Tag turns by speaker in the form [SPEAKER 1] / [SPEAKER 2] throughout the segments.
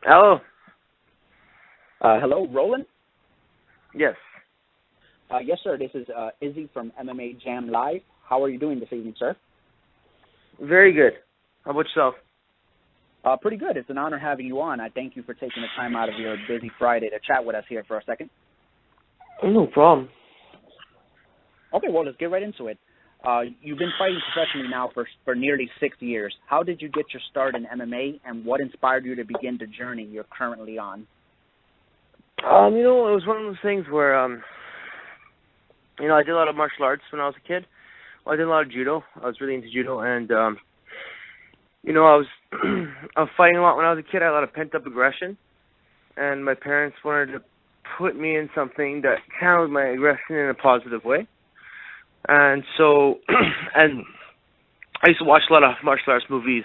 [SPEAKER 1] Hello.
[SPEAKER 2] Hello, Roland?
[SPEAKER 1] Yes.
[SPEAKER 2] Yes, sir. This is Izzy from MMA Jam Live. How are you doing this evening, sir?
[SPEAKER 1] Very good. How about yourself?
[SPEAKER 2] Pretty good. It's an honor having you on. I thank you for taking the time out of your busy Friday to chat with us here for a second.
[SPEAKER 1] No problem.
[SPEAKER 2] Okay, well, let's get right into it. You've been fighting professionally now for nearly 6 years. How did you get your start in MMA, and what inspired you to begin the journey you're currently on?
[SPEAKER 1] It was one of those things where, I did a lot of martial arts when I was a kid. Well, I did a lot of judo. I was really into judo, and, I was I was fighting a lot when I was a kid. I had a lot of pent-up aggression, and my parents wanted to put me in something that channeled my aggression in a positive way. And so, and I used to watch a lot of martial arts movies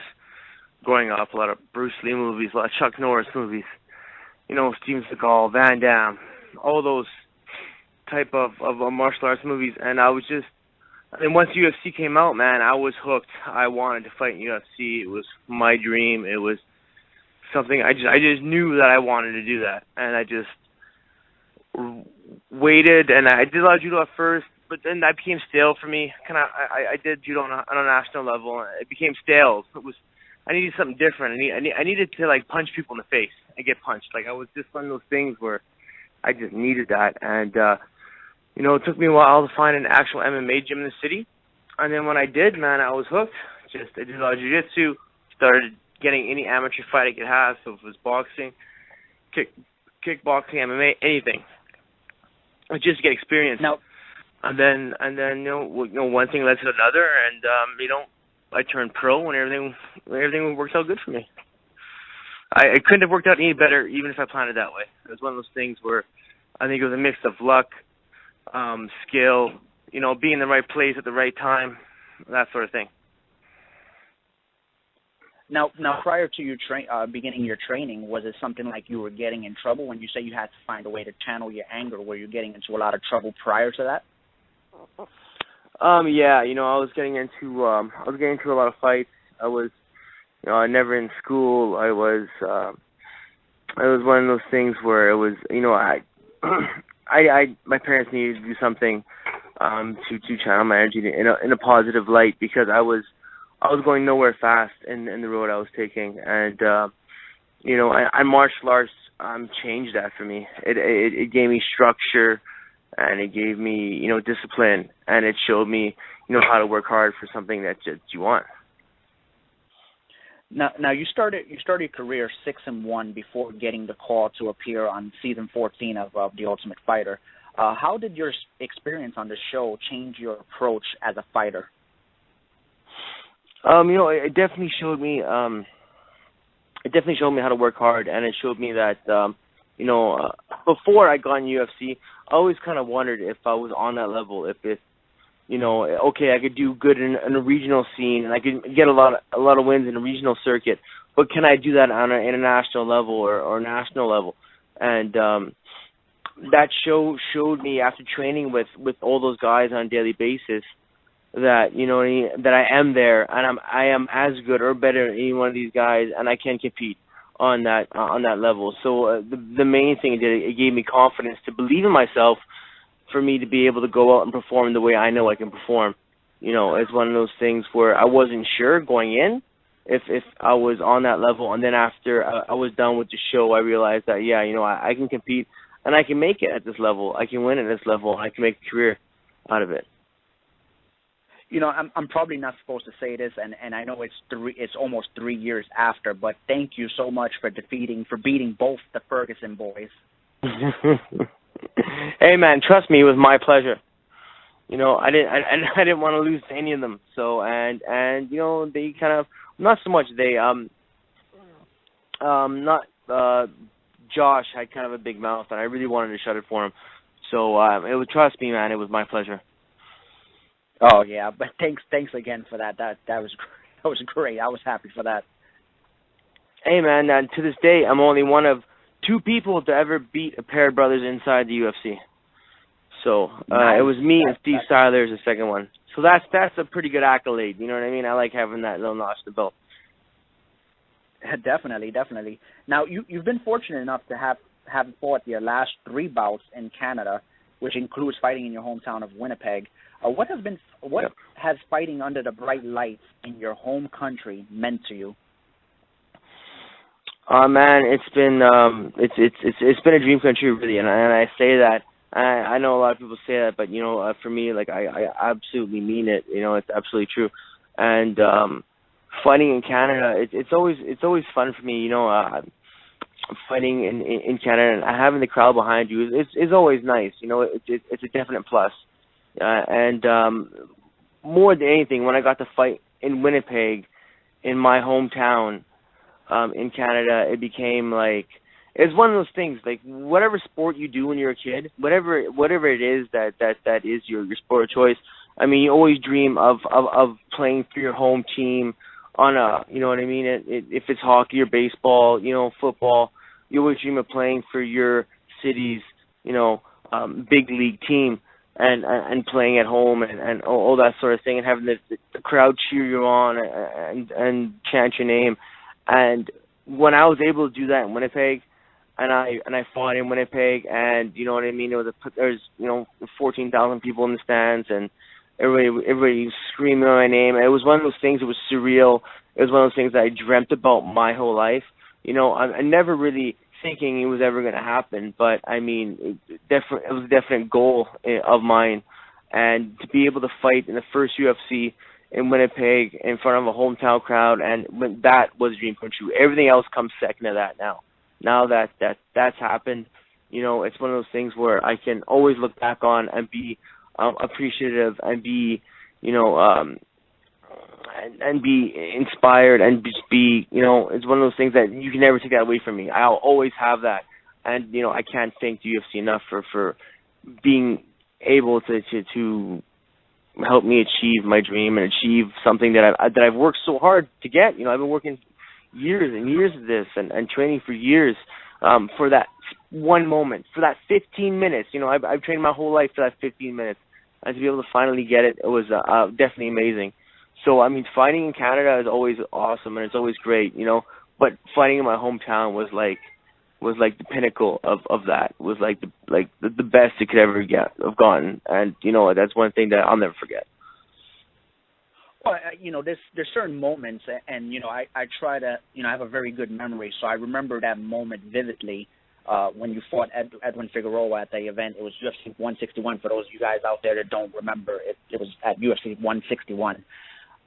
[SPEAKER 1] growing up, a lot of Bruce Lee movies, a lot of Chuck Norris movies, Steven Seagal, Van Damme, all those type of martial arts movies. And once UFC came out, man, I was hooked. I wanted to fight in UFC. It was my dream. It was something I just knew that I wanted to do that. And I just waited, and I did a lot of judo at first, but then that became stale for me. I did judo on a national level, and it became stale. I needed something different. I needed to punch people in the face and get punched. I was just one of those things where I just needed that. And it took me a while to find an actual MMA gym in the city. And then when I did, man, I was hooked. I did a lot of jiu-jitsu, started getting any amateur fight I could have. So if it was boxing, kickboxing, MMA, anything. Just to get experience.
[SPEAKER 2] Now,
[SPEAKER 1] And then one thing led to another, and I turned pro, and everything worked out good for me. I couldn't have worked out any better, even if I planned it that way. It was one of those things where I think it was a mix of luck, skill, being in the right place at the right time, that sort of thing.
[SPEAKER 2] Now, prior to you beginning your training, was it something like you were getting in trouble? When you say you had to find a way to channel your anger, were you getting into a lot of trouble prior to that?
[SPEAKER 1] Yeah, I was getting into a lot of fights. I was, never in school. I was one of those things where it was, my parents needed to do something to channel my energy in a positive light, because I was going nowhere fast in the road I was taking, and I martial arts changed that for me. It gave me structure, and it gave me discipline, and it showed me how to work hard for something that you want.
[SPEAKER 2] Now you started your career 6-1 before getting the call to appear on season 14 of The Ultimate Fighter. How did your experience on the show change your approach as a fighter?
[SPEAKER 1] It definitely showed me. It definitely showed me how to work hard, and it showed me that before I got in UFC, I always kind of wondered if I was on that level. If okay, I could do good in a regional scene, and I could get a lot of wins in a regional circuit, but can I do that on an international level or national level? And that showed me, after training with all those guys on a daily basis, that that I am there, and I am as good or better than any one of these guys, and I can compete on that level. So the main thing it gave me confidence to believe in myself, for me to be able to go out and perform the way I know I can perform. It's one of those things where I wasn't sure going in if I was on that level, and then after I was done with the show, I realized that I can compete, and I can make it at this level. I can win at this level, and I can make a career out of it.
[SPEAKER 2] I'm probably not supposed to say this, and I know it's almost 3 years after, but thank you so much for beating both the Ferguson boys.
[SPEAKER 1] Hey man, trust me, it was my pleasure. I didn't want to lose to any of them. So and they kind of, not so much they Josh had kind of a big mouth, and I really wanted to shut it for him. So trust me, man, it was my pleasure.
[SPEAKER 2] Oh yeah, but thanks again for that. That was great. I was happy for that.
[SPEAKER 1] Hey man, and to this day, I'm only one of 2 people to ever beat a pair of brothers inside the UFC. So
[SPEAKER 2] nice.
[SPEAKER 1] It was me and Steve Seiler as the second one. So that's a pretty good accolade. You know what I mean? I like having that little notch to the belt.
[SPEAKER 2] Definitely, definitely. Now, you've been fortunate enough to have fought your last 3 bouts in Canada, which includes fighting in your hometown of Winnipeg. What
[SPEAKER 1] Yep.
[SPEAKER 2] has fighting under the bright lights in your home country meant to you?
[SPEAKER 1] Man, it's been a dream come true, really, and I say that. I know a lot of people say that, but for me, like I absolutely mean it. It's absolutely true. And fighting in Canada, it's always fun for me. Fighting in Canada and having the crowd behind you is always nice. It's a definite plus. And more than anything, when I got to fight in Winnipeg, in my hometown, in Canada, it became like it's one of those things. Like whatever sport you do when you're a kid, whatever it is that is your sport of choice. I mean, you always dream of playing for your home team on a, you know what I mean. If it's hockey or baseball, football, you always dream of playing for your city's, big league team. And playing at home and all that sort of thing, and having the crowd cheer you on and chant your name. And when I was able to do that in Winnipeg, and I fought in Winnipeg, and you know what I mean, there's 14,000 people in the stands, and everybody screaming my name. It was one of those things. It was surreal. It was one of those things that I dreamt about my whole life. I never really thinking it was ever going to happen, but I mean, it was a definite goal of mine, and to be able to fight in the first UFC in Winnipeg in front of a hometown crowd, and when that was a dream come true. Everything else comes second to that now. Now that's happened, it's one of those things where I can always look back on and be appreciative and be, and be inspired and just be, it's one of those things that you can never take that away from me. I'll always have that, and I can't thank the UFC enough for being able to help me achieve my dream and achieve something that I've worked so hard to get. I've been working years and years of this and training for years for that one moment, for that 15 minutes. I've trained my whole life for that 15 minutes, and to be able to finally get it, it was definitely amazing. So, I mean, fighting in Canada is always awesome, and it's always great, but fighting in my hometown was like the pinnacle of that. Was like the best it could ever have gotten, and that's one thing that I'll never forget.
[SPEAKER 2] Well, there's certain moments, and I try to, I have a very good memory, so I remember that moment vividly. When you fought Edwin Figueroa at the event, it was UFC 161. For those of you guys out there that don't remember, it was at UFC 161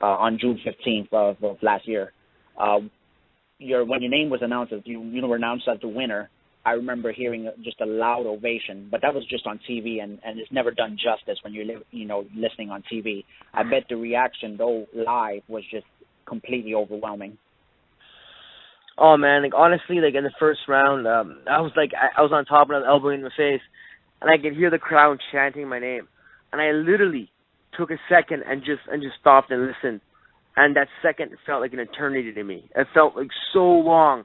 [SPEAKER 2] on June 15th of last year. When your name was announced, as you were announced as the winner, I remember hearing just a loud ovation. But that was just on TV, and it's never done justice when you're listening on TV. I bet the reaction, though live, was just completely overwhelming.
[SPEAKER 1] Oh man, honestly, in the first round, I was on top and I was elbowing in the face, and I could hear the crowd chanting my name, and I literally took a second and just stopped and listened, and that second felt like an eternity to me. It felt like so long.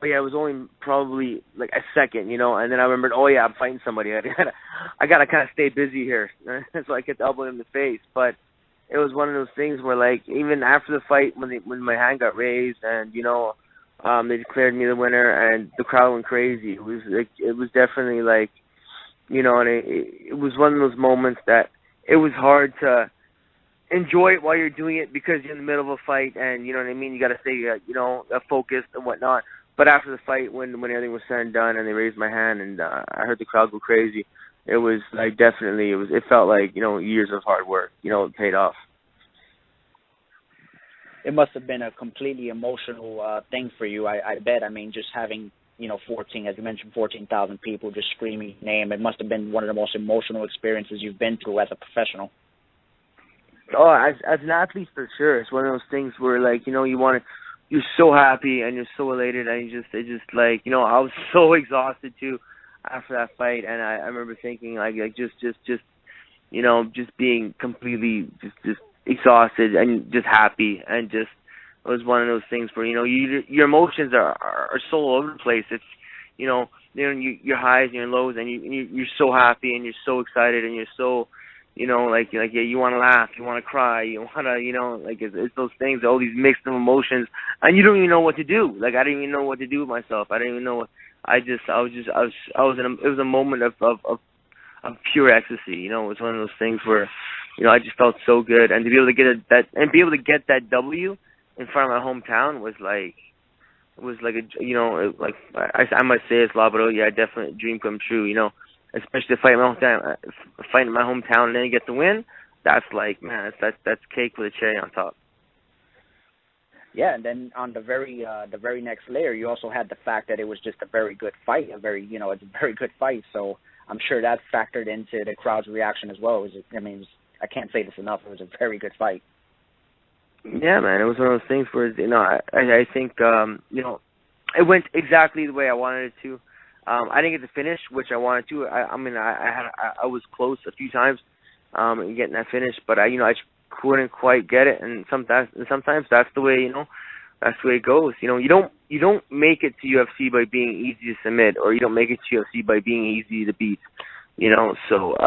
[SPEAKER 1] But yeah, it was only probably like a second, and then I remembered, oh yeah, I'm fighting somebody. I gotta kind of stay busy here, so I kept elbowing him in the face. But it was one of those things where, even after the fight, when my hand got raised, and they declared me the winner, and the crowd went crazy. It was definitely and it was one of those moments that it was hard to enjoy it while you're doing it because you're in the middle of a fight, and you know what I mean. You got to stay, focused and whatnot. But after the fight, when everything was said and done, and they raised my hand, and I heard the crowd go crazy, it was it felt like years of hard work, it paid off.
[SPEAKER 2] It must have been a completely emotional thing for you, I bet. I mean, just having 14, as you mentioned, 14,000 people just screaming your name. It must have been one of the most emotional experiences you've been through as a professional.
[SPEAKER 1] Oh, as an athlete, for sure. It's one of those things where, you're so happy and you're so elated, and I was so exhausted too after that fight, and I remember thinking just being completely just exhausted and just happy, and just it was one of those things where your emotions are so all over the place. It's your highs and your lows, and you're so happy and you're so excited and you're so Yeah, you want to laugh, you want to cry, you want to, like it's those things, all these mixed emotions, and you don't even know what to do. Like I didn't even know what to do with myself. I didn't even know what. I was in a, it was a moment of pure ecstasy. It was one of those things where, I just felt so good, and to be able to get that W in front of my hometown was like. It was like I might say it's la, but yeah, definitely a dream come true. Especially to fight in my hometown, and then get the win. That's like, man, that's cake with a cherry on top.
[SPEAKER 2] Yeah, and then on the very next layer, you also had the fact that it was just a very good fight, it's a very good fight. So I'm sure that factored into the crowd's reaction as well. I can't say this enough. It was a very good fight.
[SPEAKER 1] Yeah, man, it was one of those things where I think it went exactly the way I wanted it to. I didn't get to finish, which I wanted to. I was close a few times in getting that finish, but I just couldn't quite get it. And sometimes that's the way that's the way it goes. You don't make it to UFC by being easy to submit, or you don't make it to UFC by being easy to beat. So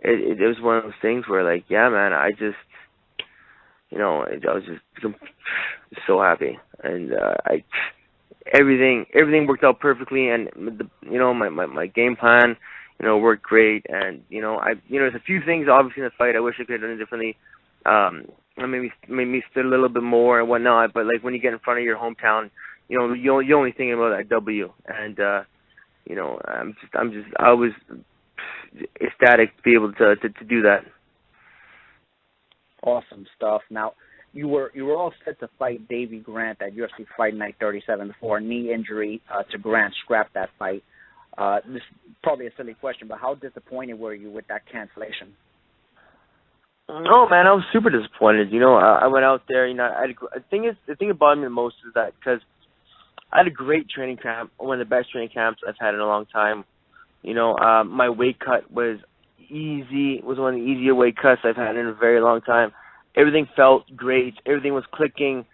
[SPEAKER 1] it was one of those things where, like, yeah, man, I was just so happy, and everything worked out perfectly, and my game plan worked great, and there's a few things obviously in the fight I wish I could have done differently, maybe stood a little bit more and whatnot, but like when you get in front of your hometown, you're only thinking about that W, and I was ecstatic to be able to do that.
[SPEAKER 2] Awesome stuff. Now, you were all set to fight Davy Grant at UFC Fight Night 37 before a knee injury to Grant scrapped that fight. This is probably a silly question, but how disappointed were you with that cancellation?
[SPEAKER 1] Oh man, I was super disappointed. I went out there. The thing that bothered me the most is that because I had a great training camp, one of the best training camps I've had in a long time. My weight cut was easy. It was one of the easier weight cuts I've had in a very long time. Everything felt great. Everything was clicking.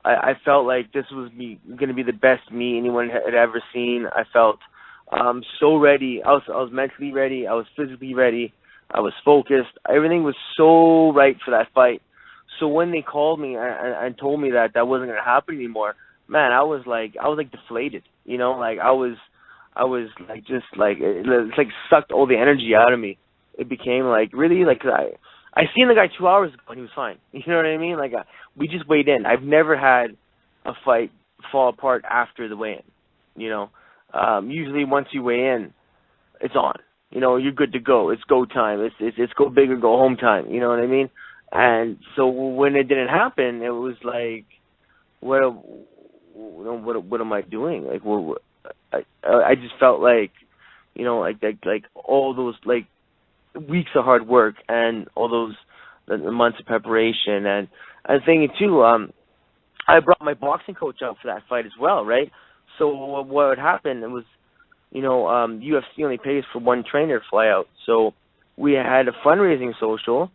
[SPEAKER 1] I felt like this was going to be the best me anyone had ever seen. I felt so ready. I was mentally ready. I was physically ready. I was focused. Everything was so right for that fight. So when they called me and told me that wasn't going to happen anymore, man, I was like deflated. Like I was like just like it's like sucked all the energy out of me. It became like really like I seen the guy 2 hours ago and he was fine. You know what I mean? Like we just weighed in. I've never had a fight fall apart after the weigh-in. Usually once you weigh in, it's on. You're good to go. It's go time. It's go big or go home time. You know what I mean? And so when it didn't happen, it was like, what am I doing? Like, I just felt like, like all those like weeks of hard work and all those the months of preparation, and I was thinking too, I brought my boxing coach out for that fight as well, right? So what would happen? It was, UFC only pays for one trainer to fly out, so we had a fundraising social,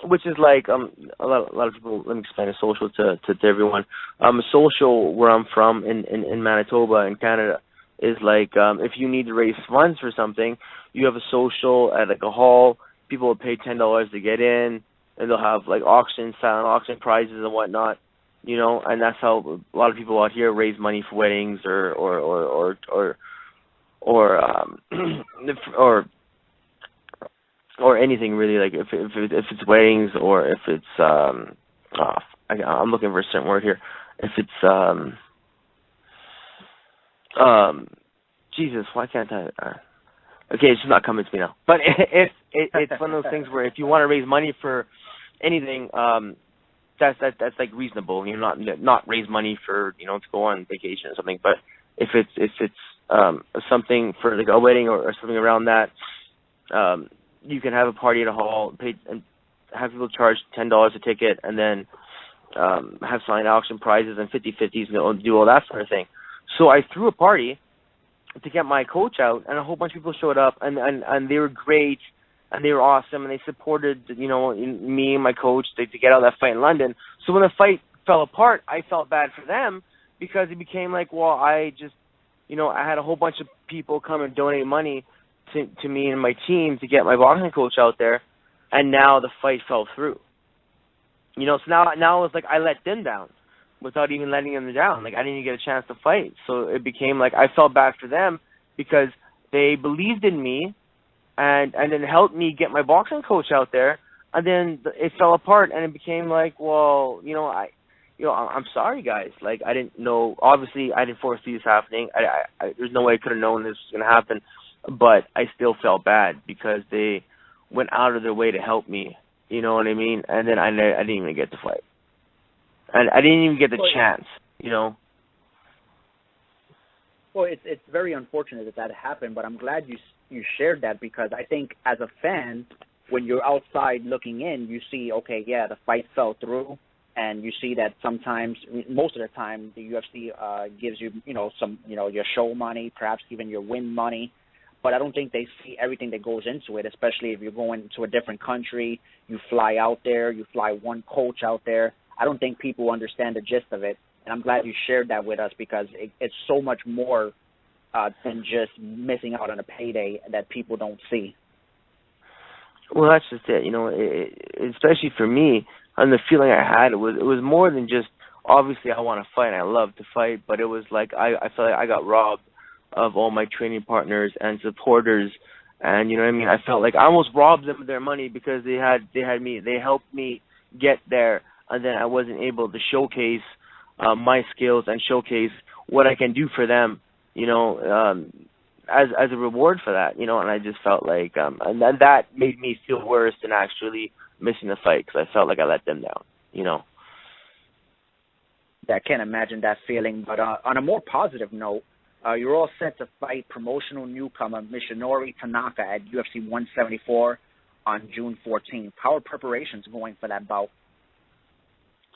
[SPEAKER 1] which is like a lot of people. Let me explain a social to everyone. A social where I'm from in Manitoba in Canada is like if you need to raise funds for something, you have a social at like a hall. People will pay $10 to get in, and they'll have like silent auction prizes and whatnot. And that's how a lot of people out here raise money for weddings or anything really, like if it's weddings, or if it's I'm looking for a certain word here. If it's Jesus, why can't I? Okay, it's just not coming to me now. But if it's one of those things where if you want to raise money for anything, that's like reasonable. Not raise money for to go on vacation or something. But if it's something for like a wedding or something around that, you can have a party at a hall, pay and have people charge $10 a ticket, and then have silent auction prizes and 50-50s and do all that sort of thing. So I threw a party to get my coach out, and a whole bunch of people showed up, and they were great, and they were awesome, and they supported me and my coach to get out of that fight in London. So when the fight fell apart, I felt bad for them, because it became like, well, I just I had a whole bunch of people come and donate money to me and my team to get my boxing coach out there, and now the fight fell through. You know, so now it was like I let them down without even letting them down. Like I didn't even get a chance to fight. So it became like I felt bad for them because they believed in me and then helped me get my boxing coach out there, and then it fell apart and it became like, well, I'm sorry guys. Like I didn't know. Obviously, I didn't foresee this happening. There's no way I could have known this was going to happen, but I still felt bad because they went out of their way to help me. You know what I mean? And then I didn't even get to fight, and I didn't even get the chance. You know.
[SPEAKER 2] Well, it's very unfortunate that happened, but I'm glad you shared that, because I think as a fan, when you're outside looking in, you see, okay, yeah, the fight fell through, and you see that sometimes, most of the time, the UFC gives you, some, your show money, perhaps even your win money, but I don't think they see everything that goes into it, especially if you're going to a different country, you fly out there, you fly one coach out there. I don't think people understand the gist of it, and I'm glad you shared that with us, because it's so much more than just missing out on a payday that people don't see.
[SPEAKER 1] Well, that's just it. Especially for me, and the feeling I had, it was more than just, obviously I want to fight and I love to fight, but it was like I felt like I got robbed of all my training partners and supporters, and you know what I mean. I felt like I almost robbed them of their money because they had me. They helped me get there, and then I wasn't able to showcase my skills and showcase what I can do for them. As a reward for that, and I just felt like, and that made me feel worse than actually missing the fight, because I felt like I let them down,
[SPEAKER 2] I can't imagine that feeling, but on a more positive note, you're all set to fight promotional newcomer Michinori Tanaka at UFC 174 on June 14th. How are preparations going for that bout?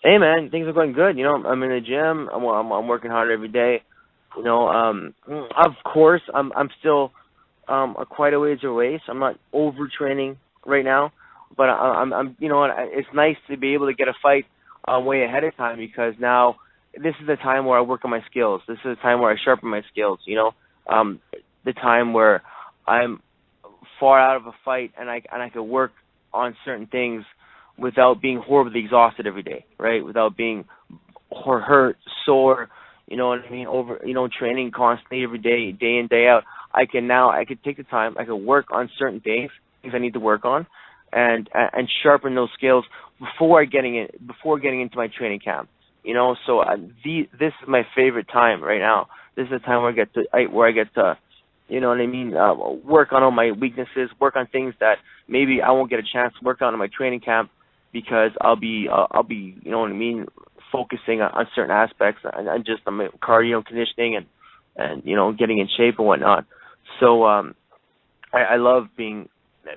[SPEAKER 1] Hey man, things are going good. I'm in the gym. I'm working hard every day. Of course, I'm still quite a ways away, so I'm not overtraining right now. But I'm it's nice to be able to get a fight way ahead of time, because now this is the time where I work on my skills. This is the time where I sharpen my skills. The time where I'm far out of a fight and I can work on certain things without being horribly exhausted every day, right? Without being hurt, sore. You know what I mean? Training constantly every day, day in, day out. I can take the time. I can work on certain things I need to work on, and sharpen those skills before getting into my training camp. So this is my favorite time right now. This is the time where I get to, you know what I mean? Work on all my weaknesses, work on things that maybe I won't get a chance to work on in my training camp, because I'll be, you know what I mean, focusing on certain aspects and just on my cardio and conditioning and getting in shape and whatnot. So I love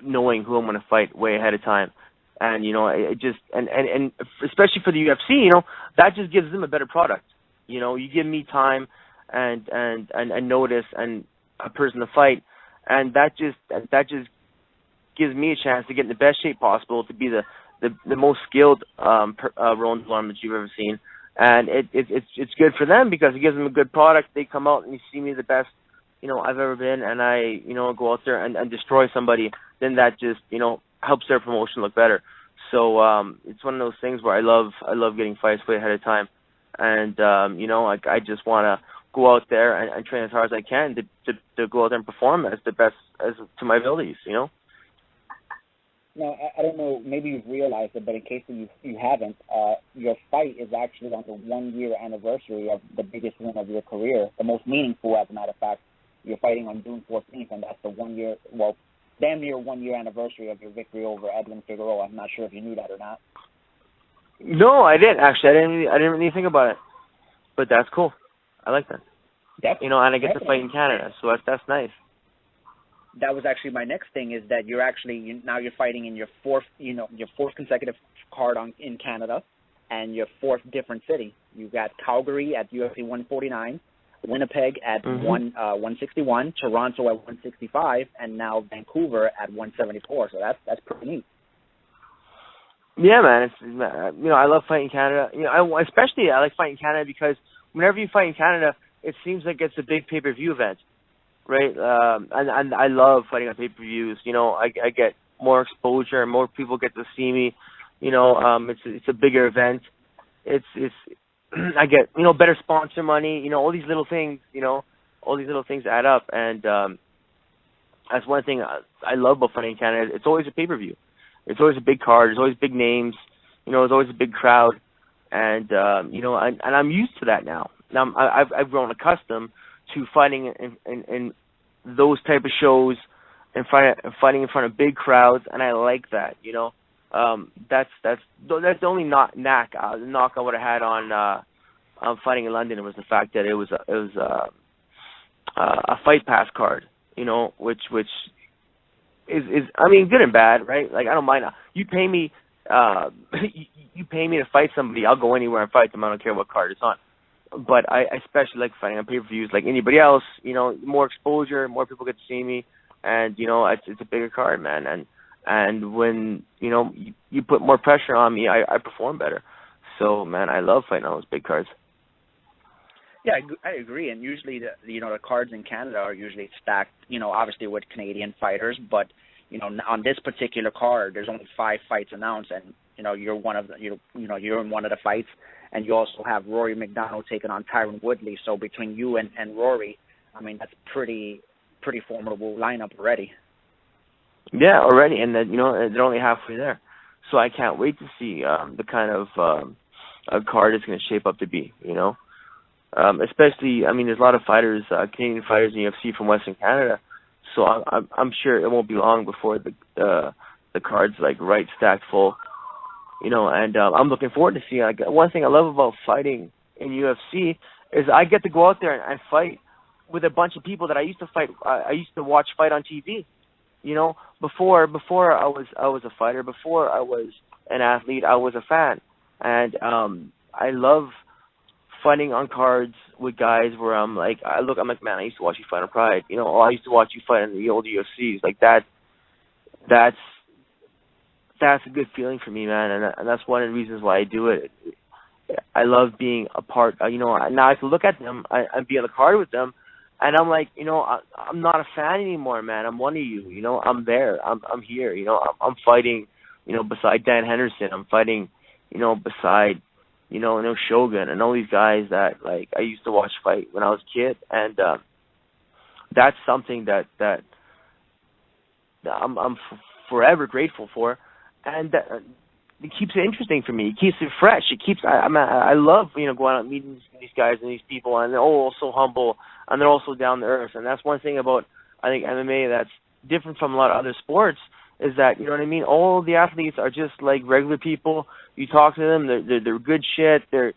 [SPEAKER 1] knowing who I'm going to fight way ahead of time, and it just and especially for the UFC, that just gives them a better product. You give me time and notice and a person to fight, and that just gives me a chance to get in the best shape possible, to be the most skilled Roland Delorme that you've ever seen, and it's good for them because it gives them a good product. They come out and you see me the best I've ever been, and I go out there and destroy somebody. Then that just helps their promotion look better. So it's one of those things where I love getting fights way ahead of time, and I just want to go out there and train as hard as I can to go out there and perform as the best as to my abilities.
[SPEAKER 2] Now, I don't know, maybe you've realized it, but in case you haven't, your fight is actually on the 1-year anniversary of the biggest win of your career, the most meaningful, as a matter of fact. You're fighting on June 14th, and that's the damn near 1-year anniversary of your victory over Edwin Figueroa. I'm not sure if you knew that or not.
[SPEAKER 1] No, I didn't, actually. I didn't really think about it, but that's cool. I like that. And I get to fight in Canada, so that's nice.
[SPEAKER 2] That was actually my next thing, is that you're fighting in your fourth consecutive card in Canada, and your fourth different city. You got Calgary at UFC 149, Winnipeg at 161, Toronto at 165, and now Vancouver at 174. So that's pretty neat.
[SPEAKER 1] Yeah, man. I love fighting Canada. I like fighting Canada because whenever you fight in Canada, it seems like it's a big pay-per-view event. right? And I love fighting on pay-per-views. You know, I get more exposure, more people get to see me. You know, it's a bigger event. It's I get, you know, better sponsor money. You know, all these little things. You know, all these little things add up, and that's one thing I love about fighting in Canada. It's always a pay-per-view. It's always a big card. There's always big names. You know, there's always a big crowd, and you know, and I'm used to that now. Now I've grown accustomed to fighting in those type of shows and fighting in front of big crowds, and I like that. You know, that's the only knock I would have had on fighting in London was the fact that it was a fight pass card. You know, which is I mean, good and bad, right? Like, I don't mind. You pay me you pay me to fight somebody, I'll go anywhere and fight them. I don't care what card it's on. But I especially like fighting on pay-per-views like anybody else. You know, more exposure, more people get to see me, and you know, it's a bigger card, man. And when you know you put more pressure on me, I perform better. So, man, I love fighting on those big cards.
[SPEAKER 2] Yeah, I agree. And usually, the cards in Canada are usually stacked. You know, obviously with Canadian fighters, but you know, on this particular card, there's only 5 fights announced, and you know, you're one of the, you're in one of the fights, and you also have Rory McDonald taking on Tyron Woodley. So between you and Rory, I mean, that's pretty formidable lineup already.
[SPEAKER 1] Yeah, already, and then, you know, they're only halfway there. So I can't wait to see the kind of a card it's going to shape up to be. You know, especially, I mean, there's a lot of fighters, Canadian fighters in UFC from Western Canada. So I'm sure it won't be long before the card's like right stacked full. You know, and I'm looking forward to seeing. Like, one thing I love about fighting in UFC is I get to go out there and fight with a bunch of people that I used to fight. I used to watch fight on TV. You know, before I was a fighter, before I was an athlete, I was a fan, and I love fighting on cards with guys where I'm like, I'm like, man, I used to watch you fight on Pride. You know, or I used to watch you fight in the old UFCs. Like that's a good feeling for me, man, and that's one of the reasons why I do it. I love being a part. You know, now I can look at them and be on the card with them, and I'm like, you know, I'm not a fan anymore, man. I'm one of you. You know, I'm there. I'm here. You know, I'm fighting. You know, beside Dan Henderson, I'm fighting. You know, beside, you know Shogun and all these guys that like I used to watch fight when I was a kid, and that's something that I'm forever grateful for. And it keeps it interesting for me. It keeps it fresh. It keeps. I love going out and meeting these guys and these people, and they're all so humble and they're also down to earth. And that's one thing about, I think, MMA that's different from a lot of other sports is that, you know what I mean. All the athletes are just like regular people. You talk to them, they're good shit. They're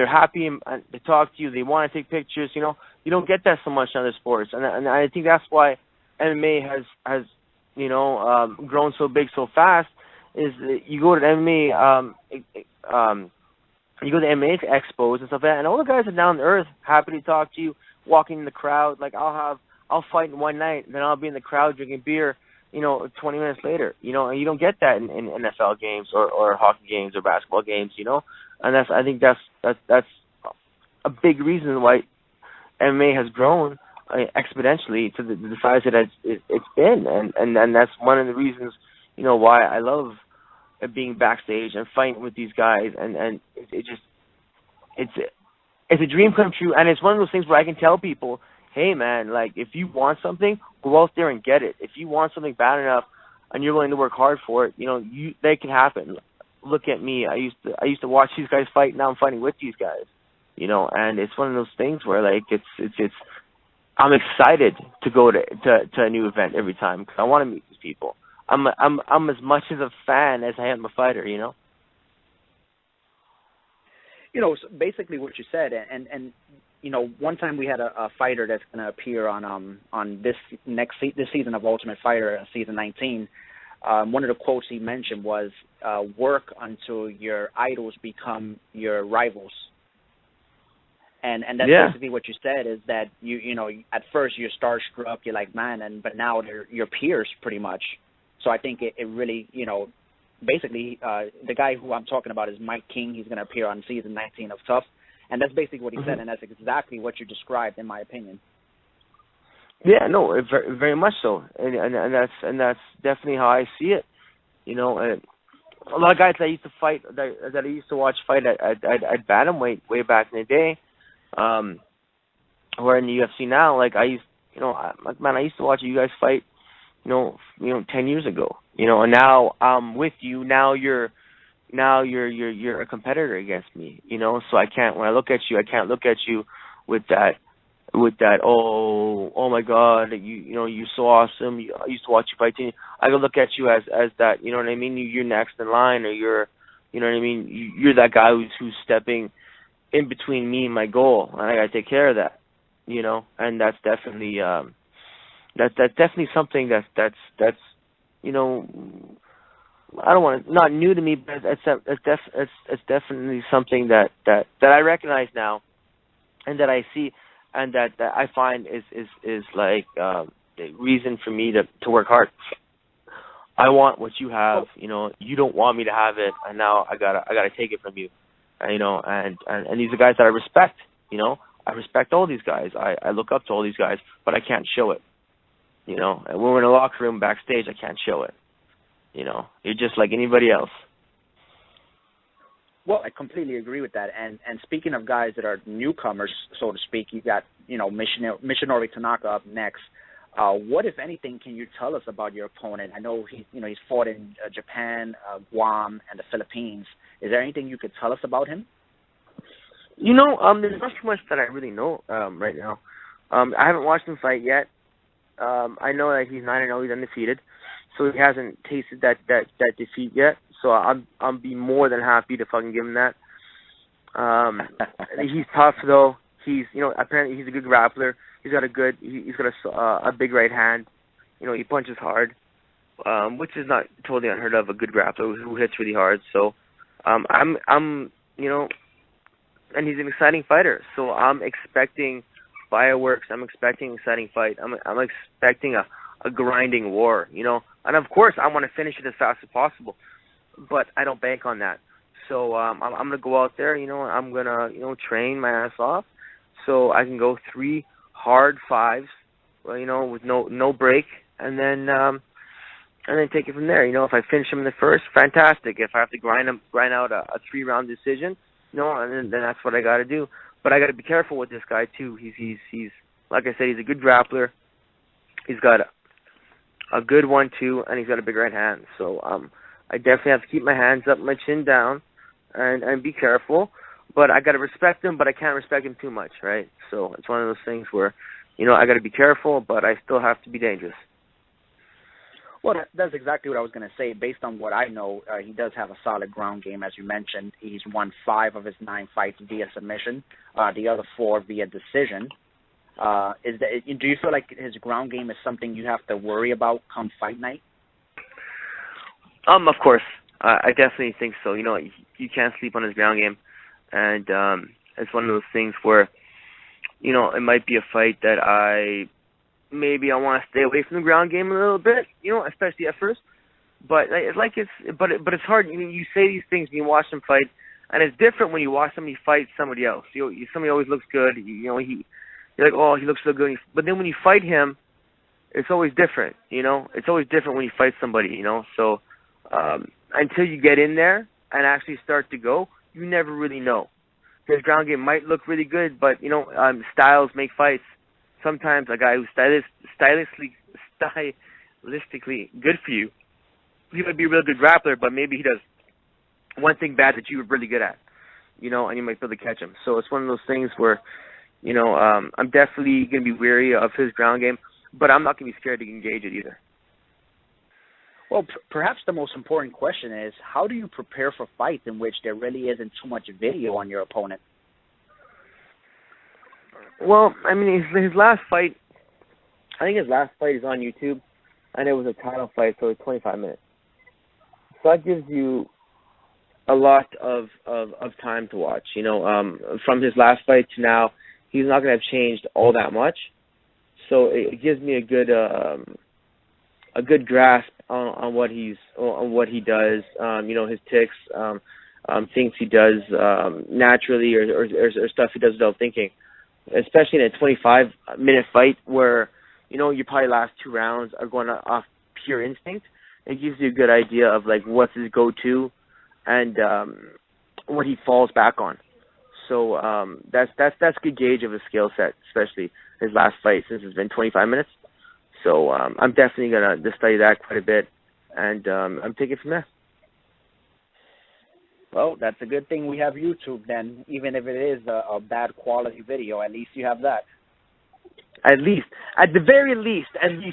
[SPEAKER 1] happy to talk to you. They want to take pictures. You know, you don't get that so much in other sports, and I think that's why MMA has grown so big so fast. Is that you go to MMA, you go to MMA expos and stuff like that, and all the guys are down to earth, happy to talk to you, walking in the crowd. Like I'll fight in one night, and then I'll be in the crowd drinking beer, 20 minutes later, and you don't get that in NFL games or hockey games or basketball games, and I think that's a big reason why MMA has grown exponentially to the size that it's been, and that's one of the reasons why I love being backstage and fighting with these guys, and it's a dream come true, and it's one of those things where I can tell people, hey man, like if you want something, go out there and get it. If you want something bad enough and you're willing to work hard for it, that can happen. Look at me. I used to watch these guys fight. Now I'm fighting with these guys, and it's one of those things where like it's I'm excited to go to a new event every time because I want to meet these people. I'm as much as a fan as I am a fighter,
[SPEAKER 2] So basically what you said, and one time we had a fighter that's going to appear on this season of Ultimate Fighter, season 19. One of the quotes he mentioned was, "Work until your idols become your rivals." And that's basically what you said, is that you at first you're starstruck, you're like, man, but now they're your peers pretty much. So I think it really, basically the guy who I'm talking about is Mike King. He's going to appear on season 19 of Tough, and that's basically what he said, and that's exactly what you described, in my opinion.
[SPEAKER 1] Yeah, no, very, very much so, and that's definitely how I see it. You know, and a lot of guys that I used to fight, that I used to watch fight at bantamweight way back in the day, who are in the UFC now. Like I used, man, I used to watch you guys fight, 10 years ago. And now I'm with you. Now you're a competitor against me. So I can't, when I look at you, I can't look at you with that oh my God, you're so awesome. I used to watch you fight. I can look at you as that, you know what I mean? You're next in line, or you know what I mean? You're that guy who's stepping in between me and my goal, and I gotta take care of that, and that's definitely that's definitely something that's I don't want to, not new to me, but it's definitely something that I recognize now, and that I see, and that I find is like the reason for me to work hard. I want what you have, you don't want me to have it, and now I gotta take it from you, and these are guys that I respect. I respect all these guys. I look up to all these guys, but I can't show it. And when we're in a locker room backstage, I can't show it. You're just like anybody else.
[SPEAKER 2] Well, I completely agree with that. And speaking of guys that are newcomers, so to speak, you got Michinori Tanaka up next. What, if anything, can you tell us about your opponent? I know he's fought in Japan, Guam, and the Philippines. Is there anything you could tell us about him?
[SPEAKER 1] There's not too much that I really know right now. I haven't watched him fight yet. I know that he's 9-0, he's undefeated, so he hasn't tasted that defeat yet. So I'm be more than happy to fucking give him that. He's tough though. He's apparently he's a good grappler. He's got a big right hand. He punches hard, which is not totally unheard of. A good grappler who hits really hard. So I'm and he's an exciting fighter. So I'm expecting fireworks. I'm expecting an exciting fight. I'm expecting a grinding war. And of course I want to finish it as fast as possible, but I don't bank on that. So I'm gonna go out there. I'm gonna train my ass off, so I can go 3 hard 5s, with no break, and then take it from there. If I finish him in the first, fantastic. If I have to grind out a 3-round decision, and then that's what I got to do. But I got to be careful with this guy too. He's like I said, he's a good grappler. He's got a good 1-2, and he's got a big right hand. So I definitely have to keep my hands up, my chin down, and be careful. But I got to respect him, but I can't respect him too much, right? So it's one of those things where, I got to be careful, but I still have to be dangerous.
[SPEAKER 2] Well, that's exactly what I was going to say. Based on what I know, he does have a solid ground game, as you mentioned. He's won 5 of his 9 fights via submission, the other 4 via decision. Do you feel like his ground game is something you have to worry about come fight night?
[SPEAKER 1] Of course. I definitely think so. You can't sleep on his ground game. And it's one of those things where, it might be a fight that I want to stay away from the ground game a little bit, especially at first. But it's hard. You say these things when you watch them fight, and it's different when you watch somebody fight somebody else. Somebody always looks good. You're like, oh, he looks so good. But then when you fight him, it's always different. It's always different when you fight somebody. So until you get in there and actually start to go, you never really know. His ground game might look really good, but styles make fights. Sometimes a guy who's stylistically good for you, he might be a real good grappler, but maybe he does one thing bad that you were really good at, and you might be able to catch him. So it's one of those things where, I'm definitely going to be wary of his ground game, but I'm not going to be scared to engage it either.
[SPEAKER 2] Well, perhaps the most important question is, how do you prepare for fights in which there really isn't too much video on your opponent?
[SPEAKER 1] Well, I mean, his last fight, I think his last fight is on YouTube, and it was a title fight, so it was 25 minutes. So that gives you a lot of time to watch. From his last fight to now, he's not going to have changed all that much. So it gives me a good grasp on what he does. His ticks, things he does naturally, or stuff he does without thinking. Especially in a 25-minute fight where your probably last 2 rounds are going off pure instinct. It gives you a good idea of like what's his go-to and what he falls back on. So that's a good gauge of his skill set, especially his last fight since it's been 25 minutes. So I'm definitely gonna just study that quite a bit, and I'm taking it from there.
[SPEAKER 2] Well, that's a good thing we have YouTube then. Even if it is a bad quality video, at least you have that.
[SPEAKER 1] At the very least,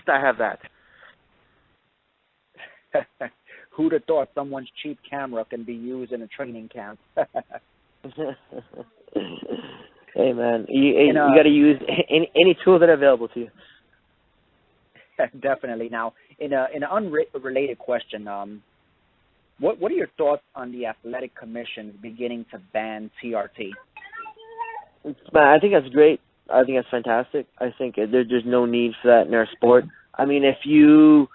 [SPEAKER 1] I have that.
[SPEAKER 2] Who'd have thought someone's cheap camera can be used in a training camp?
[SPEAKER 1] Hey man, you got to use any tool that are available to you.
[SPEAKER 2] Definitely. Now, in an unrelated question, what are your thoughts on the athletic commission beginning to ban TRT?
[SPEAKER 1] I think that's great. I think that's fantastic. I think there's no need for that in our sport. I mean, if you're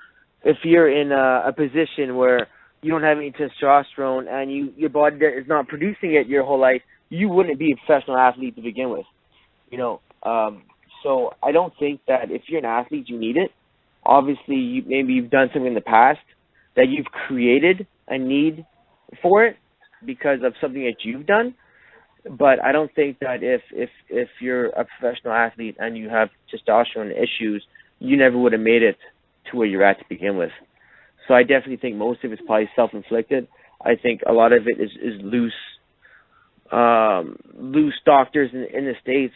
[SPEAKER 1] in a position where you don't have any testosterone and your body is not producing it your whole life, you wouldn't be a professional athlete to begin with. So I don't think that if you're an athlete, you need it. Obviously, maybe you've done something in the past that you've created a need for it because of something that you've done. But I don't think that if you're a professional athlete and you have testosterone issues, you never would have made it to where you're at to begin with. So I definitely think most of it's probably self-inflicted. I think a lot of it is loose doctors in the States,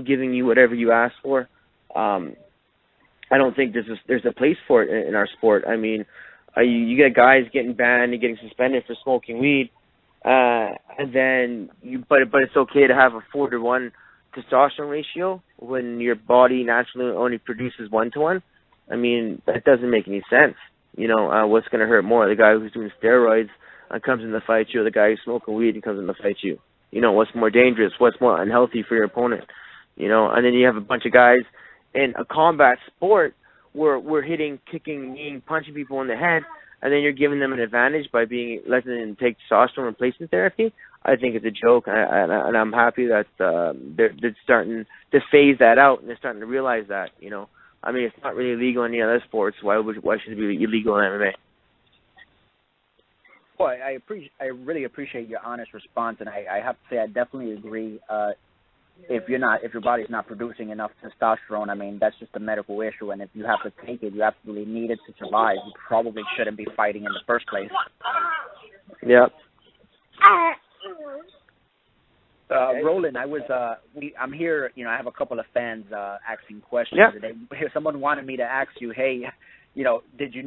[SPEAKER 1] giving you whatever you ask for. I don't think there's a place for it in our sport. I mean, you get guys getting banned and getting suspended for smoking weed, and then but it's okay to have a 4-to-1 testosterone ratio when your body naturally only produces 1-to-1. I mean, that doesn't make any sense. What's going to hurt more, the guy who's doing steroids and comes in to fight you, or the guy who's smoking weed and comes in to fight you? What's more dangerous? What's more unhealthy for your opponent? And then you have a bunch of guys in a combat sport where we're hitting, kicking, kneeing, punching people in the head, and then you're giving them an advantage by letting them take testosterone replacement therapy. I think it's a joke, and I'm happy that they're starting to phase that out, and they're starting to realize that. I mean, it's not really illegal in any other sports. Why should it be illegal in MMA?
[SPEAKER 2] Well, I really appreciate your honest response, and I have to say I definitely agree. If your body's not producing enough testosterone, I mean, that's just a medical issue, and if you have to take it, you absolutely need it to survive. You probably shouldn't be fighting in the first place.
[SPEAKER 1] Yeah.
[SPEAKER 2] Roland, I'm here. I have a couple of fans asking questions.
[SPEAKER 1] Yeah.
[SPEAKER 2] Someone wanted me to ask you, hey, did you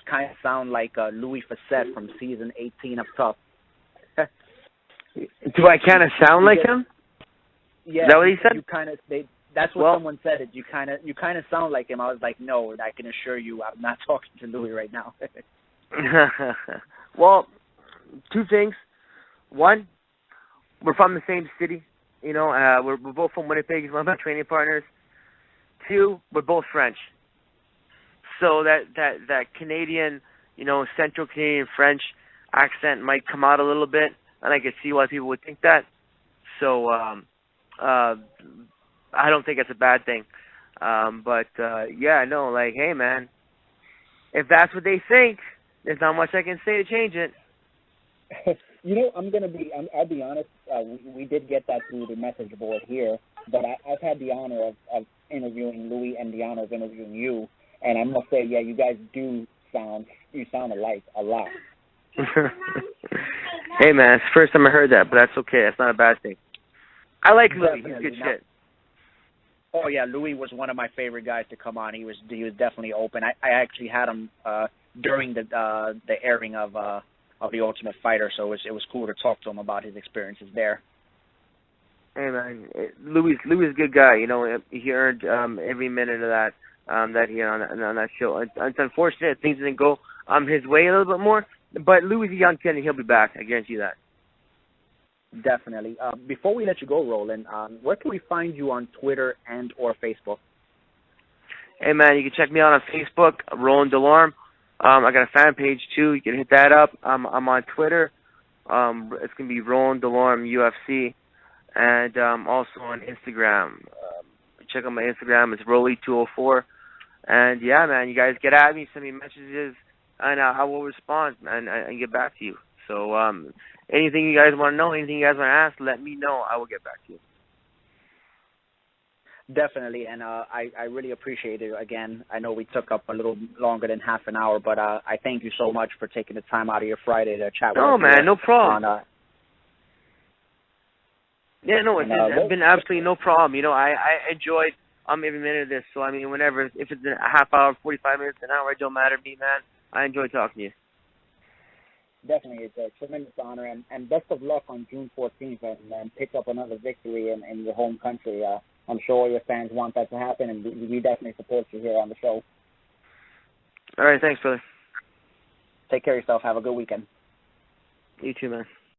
[SPEAKER 2] kind of sound like Louis Facette from season 18 of Tough?
[SPEAKER 1] Do I kind of sound like him?
[SPEAKER 2] Yeah.
[SPEAKER 1] Is that what he said?
[SPEAKER 2] That's what someone said. You kind of sound like him. I was like, no, I can assure you, I'm not talking to Louis right now.
[SPEAKER 1] Well, two things. One, we're from the same city. We're both from Winnipeg. He's one of my training partners. Two, we're both French. So that Canadian, Central Canadian French accent might come out a little bit, and I could see why people would think that. So I don't think it's a bad thing. Hey man, if that's what they think, there's not much I can say to change it.
[SPEAKER 2] I'll be honest, we did get that through the message board here, but I've had the honor of interviewing Louis and the honor of interviewing you, and I must say, yeah, you guys sound alike a lot.
[SPEAKER 1] Hey man, it's the first time I heard that, but that's okay. That's not a bad thing. I like Louis. He's good shit.
[SPEAKER 2] Oh yeah, Louis was one of my favorite guys to come on. He was definitely open. I actually had him during the airing of The Ultimate Fighter, so it was cool to talk to him about his experiences there.
[SPEAKER 1] Hey man, Louis is a good guy. He earned every minute of that he on that show. It's unfortunate things didn't go his way a little bit more, but Louis is a young kid and he'll be back. I guarantee you that.
[SPEAKER 2] Definitely. Before we let you go, Roland, where can we find you on Twitter and or Facebook?
[SPEAKER 1] Hey man, you can check me out on Facebook, Roland Delorme. I got a fan page too. You can hit that up. I'm on Twitter. It's gonna be Roland Delorme UFC, and also on Instagram. Check out my Instagram. It's Rolly204. And yeah, man, you guys get at me, send me messages, and I will respond and get back to you. So anything you guys want to know, anything you guys want to ask, let me know. I will get back to you.
[SPEAKER 2] Definitely, and I really appreciate it. Again, I know we took up a little longer than half an hour, but I thank you so much for taking the time out of your Friday to chat with us.
[SPEAKER 1] Oh, man, no problem. Yeah, no, it's been absolutely no problem. You know, I enjoyed every minute of this. So, I mean, whenever, if it's a half hour, 45 minutes, an hour, it don't matter to me, man. I enjoy talking to you.
[SPEAKER 2] Definitely, it's a tremendous honor, and best of luck on June 14th, and pick up another victory in your home country. I'm sure your fans want that to happen, and we definitely support you here on the show.
[SPEAKER 1] All right, thanks, brother.
[SPEAKER 2] Take care of yourself. Have a good weekend.
[SPEAKER 1] You too, man.